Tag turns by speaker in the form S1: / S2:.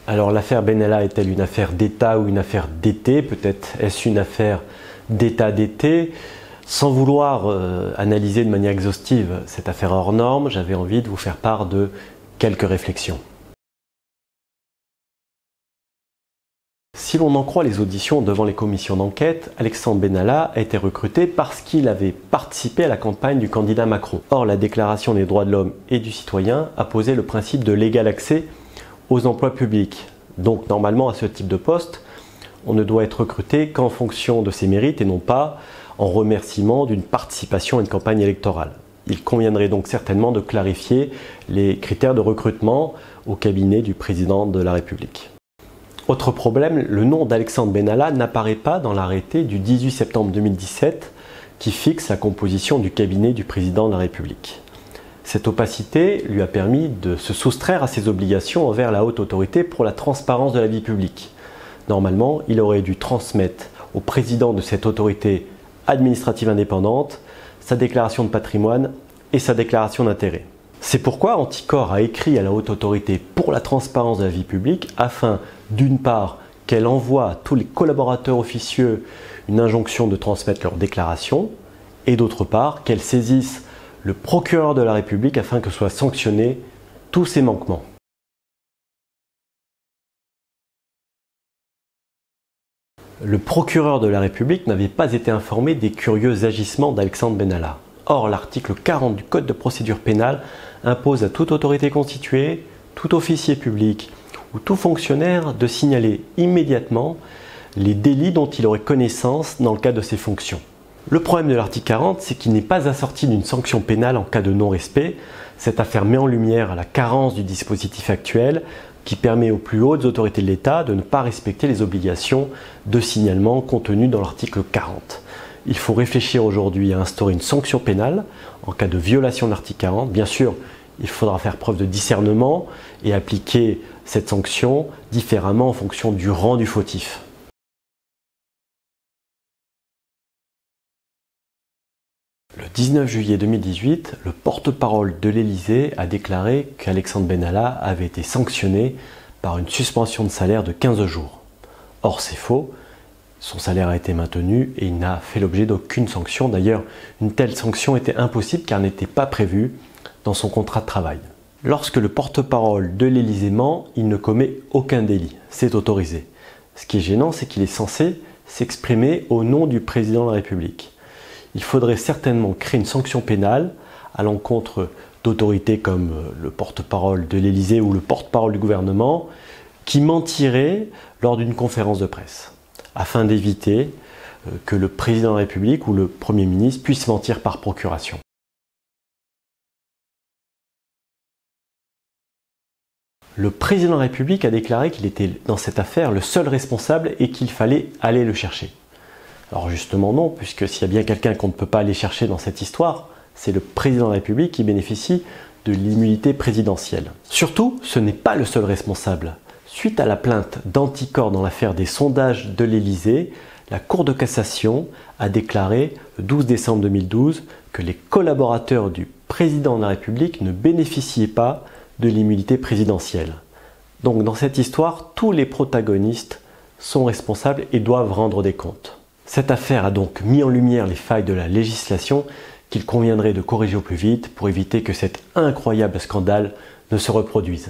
S1: Alors l'affaire Benalla est-elle une affaire d'État ou une affaire d'été? Peut-être est-ce une affaire d'État d'été? Sans vouloir analyser de manière exhaustive cette affaire hors norme, j'avais envie de vous faire part de quelques réflexions. Si l'on en croit les auditions devant les commissions d'enquête, Alexandre Benalla a été recruté parce qu'il avait participé à la campagne du candidat Macron. Or, la Déclaration des droits de l'homme et du citoyen a posé le principe de l'égal accès aux emplois publics. Donc, normalement, à ce type de poste, on ne doit être recruté qu'en fonction de ses mérites et non pas en remerciement d'une participation à une campagne électorale. Il conviendrait donc certainement de clarifier les critères de recrutement au cabinet du président de la République. Autre problème, le nom d'Alexandre Benalla n'apparaît pas dans l'arrêté du 18 septembre 2017 qui fixe la composition du cabinet du président de la République. Cette opacité lui a permis de se soustraire à ses obligations envers la haute autorité pour la transparence de la vie publique. Normalement, il aurait dû transmettre au président de cette autorité administrative indépendante sa déclaration de patrimoine et sa déclaration d'intérêt. C'est pourquoi Anticor a écrit à la haute autorité pour la transparence de la vie publique afin, d'une part, qu'elle envoie à tous les collaborateurs officieux une injonction de transmettre leur déclaration et d'autre part, qu'elle saisisse le procureur de la République afin que soient sanctionnés tous ces manquements. Le procureur de la République n'avait pas été informé des curieux agissements d'Alexandre Benalla. Or, l'article 40 du Code de procédure pénale impose à toute autorité constituée, tout officier public ou tout fonctionnaire de signaler immédiatement les délits dont il aurait connaissance dans le cadre de ses fonctions. Le problème de l'article 40, c'est qu'il n'est pas assorti d'une sanction pénale en cas de non-respect. Cette affaire met en lumière la carence du dispositif actuel qui permet aux plus hautes autorités de l'État de ne pas respecter les obligations de signalement contenues dans l'article 40. Il faut réfléchir aujourd'hui à instaurer une sanction pénale en cas de violation de l'article 40. Bien sûr, il faudra faire preuve de discernement et appliquer cette sanction différemment en fonction du rang du fautif. Le 19 juillet 2018, le porte-parole de l'Élysée a déclaré qu'Alexandre Benalla avait été sanctionné par une suspension de salaire de 15 jours. Or, c'est faux. Son salaire a été maintenu et il n'a fait l'objet d'aucune sanction. D'ailleurs, une telle sanction était impossible car elle n'était pas prévue dans son contrat de travail. Lorsque le porte-parole de l'Élysée ment, il ne commet aucun délit. C'est autorisé. Ce qui est gênant, c'est qu'il est censé s'exprimer au nom du président de la République. Il faudrait certainement créer une sanction pénale à l'encontre d'autorités comme le porte-parole de l'Élysée ou le porte-parole du gouvernement qui mentiraient lors d'une conférence de presse, afin d'éviter que le président de la République ou le Premier ministre puisse mentir par procuration. Le président de la République a déclaré qu'il était dans cette affaire le seul responsable et qu'il fallait aller le chercher. Alors justement non, puisque s'il y a bien quelqu'un qu'on ne peut pas aller chercher dans cette histoire, c'est le président de la République qui bénéficie de l'immunité présidentielle. Surtout, ce n'est pas le seul responsable. Suite à la plainte d'Anticor dans l'affaire des sondages de l'Élysée, la Cour de cassation a déclaré le 12 décembre 2012 que les collaborateurs du président de la République ne bénéficiaient pas de l'immunité présidentielle. Donc dans cette histoire, tous les protagonistes sont responsables et doivent rendre des comptes. Cette affaire a donc mis en lumière les failles de la législation qu'il conviendrait de corriger au plus vite pour éviter que cet incroyable scandale ne se reproduise.